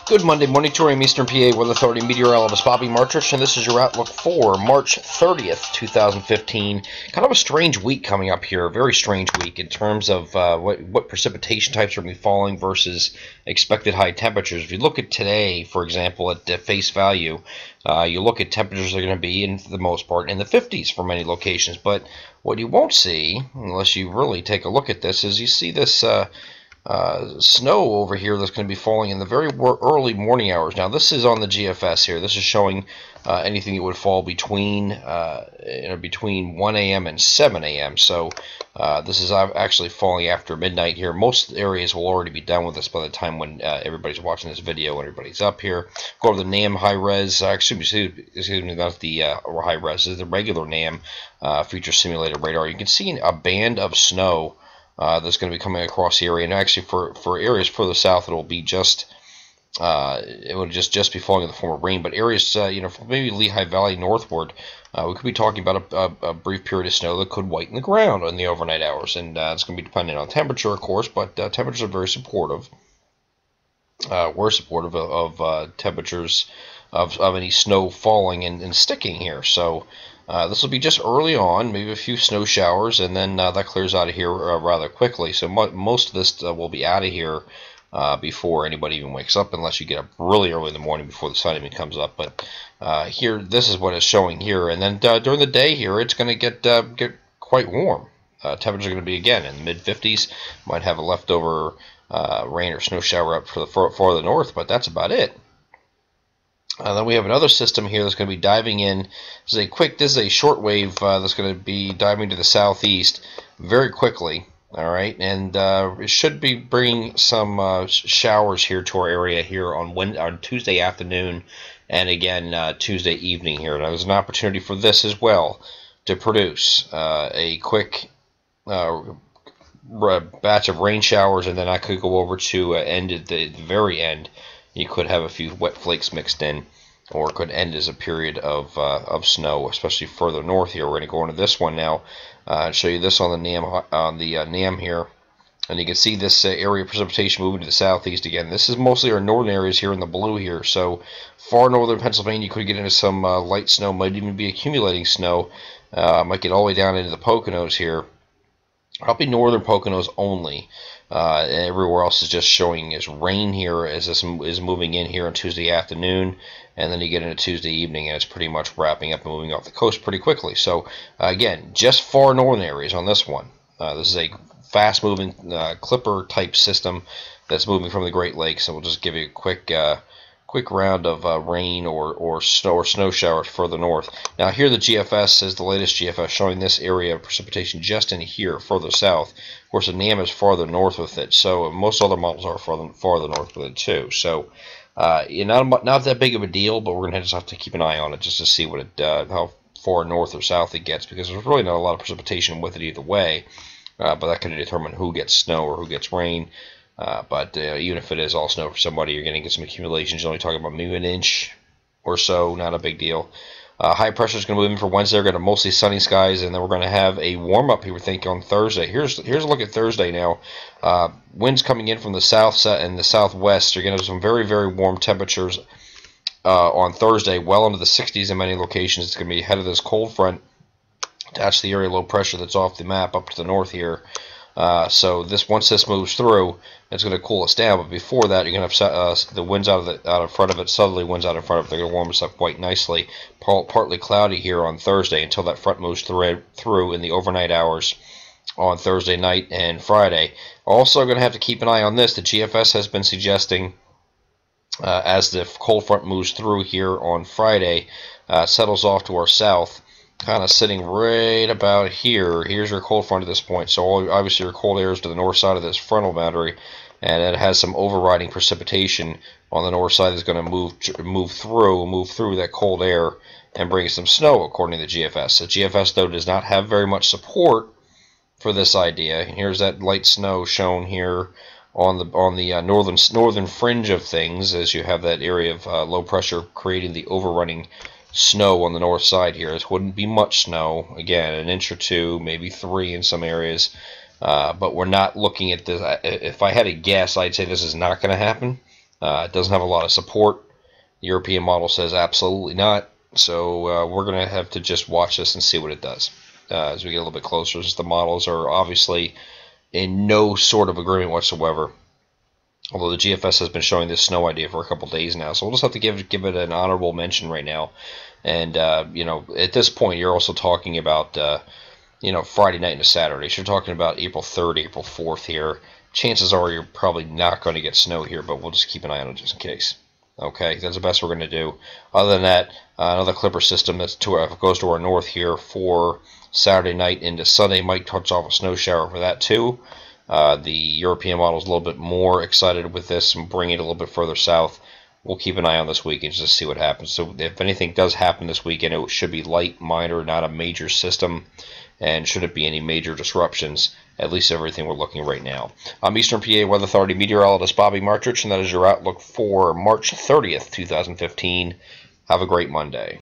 Good Monday morning, Torium Eastern PA Weather Authority meteorologist Bobby Martrich, and this is your outlook for March 30th, 2015. Kind of a strange week coming up here, a very strange week in terms of what precipitation types are going to be falling versus expected high temperatures. If you look at today, for example, at face value, you look at temperatures that are going to be, in, for the most part, in the 50s for many locations. But what you won't see, unless you really take a look at this, is you see this snow over here that's going to be falling in the very early morning hours. Now, this is on the GFS here. This is showing anything that would fall between 1 a.m. and 7 a.m. So this is actually falling after midnight here. Most areas will already be done with this by the time when everybody's watching this video. Everybody's up here. Go to the NAM high res. Excuse me, not the high res. This is the regular NAM future simulated radar. You can see a band of snow that's going to be coming across the area, and actually for areas further south, it'll be it will just be falling in the form of rain. But areas, from maybe Lehigh Valley northward, we could be talking about a brief period of snow that could whiten the ground in the overnight hours, and it's going to be dependent on temperature, of course. But temperatures are very supportive. We're supportive of temperatures of any snow falling and sticking here. So this will be just early on, maybe a few snow showers, and then that clears out of here rather quickly. So most of this will be out of here before anybody even wakes up, unless you get up really early in the morning before the sun even comes up. But here, this is what it's showing here, and then during the day here, it's going to get quite warm. Temperatures are going to be again in the mid 50s. Might have a leftover rain or snow shower up for the farther north, but that's about it. Then we have another system here that's going to be diving in. This is a short wave that's going to be diving to the southeast very quickly. All right, and it should be bringing some showers here to our area here on Tuesday afternoon, and again Tuesday evening here. Now there's an opportunity for this as well to produce a quick batch of rain showers, and then I could go over to end at the very end. You could have a few wet flakes mixed in, or it could end as a period of snow, especially further north here. We're going to go into this one now and show you this on the NAM here, and you can see this area of precipitation moving to the southeast again. This is mostly our northern areas here in the blue here. So far northern Pennsylvania, you could get into some light snow, might even be accumulating snow. Might get all the way down into the Poconos here. Probably northern Poconos only. Everywhere else is just showing as rain here as this is moving in here on Tuesday afternoon, and then you get into Tuesday evening, and it's pretty much wrapping up and moving off the coast pretty quickly. So again, just far northern areas on this one. This is a fast-moving clipper type system that's moving from the Great Lakes, and we'll just give you a quick round of rain or snow showers further north. Now here the GFS is the latest GFS showing this area of precipitation just in here further south. Of course, the NAM is farther north with it, so most other models are farther north with it too. So not that big of a deal, but we're going to just have to keep an eye on it just to see what how far north or south it gets, because there's really not a lot of precipitation with it either way. But that can determine who gets snow or who gets rain. But even if it is all snow for somebody, you're going to get some accumulations. You're only talking about maybe an inch or so, not a big deal. High pressure is going to move in for Wednesday. We're going to have mostly sunny skies, and then we're going to have a warm-up here, we think, on Thursday. Here's a look at Thursday now. Winds coming in from the south and the southwest. You're going to have some very, very warm temperatures on Thursday, well into the 60s in many locations. It's going to be ahead of this cold front attached to the area low pressure that's off the map up to the north here. So once this moves through, it's going to cool us down. But before that, you're going to have the winds out in front of it, southerly winds out in front of it. They're going to warm us up quite nicely. Partly cloudy here on Thursday until that front moves through in the overnight hours on Thursday night and Friday. Also going to have to keep an eye on this. The GFS has been suggesting as the cold front moves through here on Friday, settles off to our south, kind of sitting right about here. Here's your cold front at this point. So obviously your cold air is to the north side of this frontal boundary, and it has some overriding precipitation on the north side that's going to move through that cold air and bring some snow, according to the GFS. The GFS, though, does not have very much support for this idea. And here's that light snow shown here on the northern fringe of things, as you have that area of low pressure creating the overrunning snow on the north side here. This wouldn't be much snow, again, an inch or two, maybe 3 in some areas, but we're not looking at this. If I had a guess, I'd say this is not going to happen. It doesn't have a lot of support. The European model says absolutely not. So we're going to have to just watch this and see what it does as we get a little bit closer, as the models are obviously in no sort of agreement whatsoever. Although the GFS has been showing this snow idea for a couple days now, so we'll just have to give it an honorable mention right now. And at this point, you're also talking about Friday night into Saturday. So you're talking about April 3rd, April 4th here. Chances are you're probably not going to get snow here, but we'll just keep an eye on it just in case. Okay, that's the best we're going to do. Other than that, another Clipper system that goes to our north here for Saturday night into Sunday might touch off a snow shower for that too. The European model is a little bit more excited with this and bring it a little bit further south. We'll keep an eye on this weekend just to see what happens. So if anything does happen this weekend, it should be light, minor, not a major system. And shouldn't be any major disruptions, at least everything we're looking right now. I'm Eastern PA Weather Authority meteorologist Bobby Martrich, and that is your outlook for March 30th, 2015. Have a great Monday.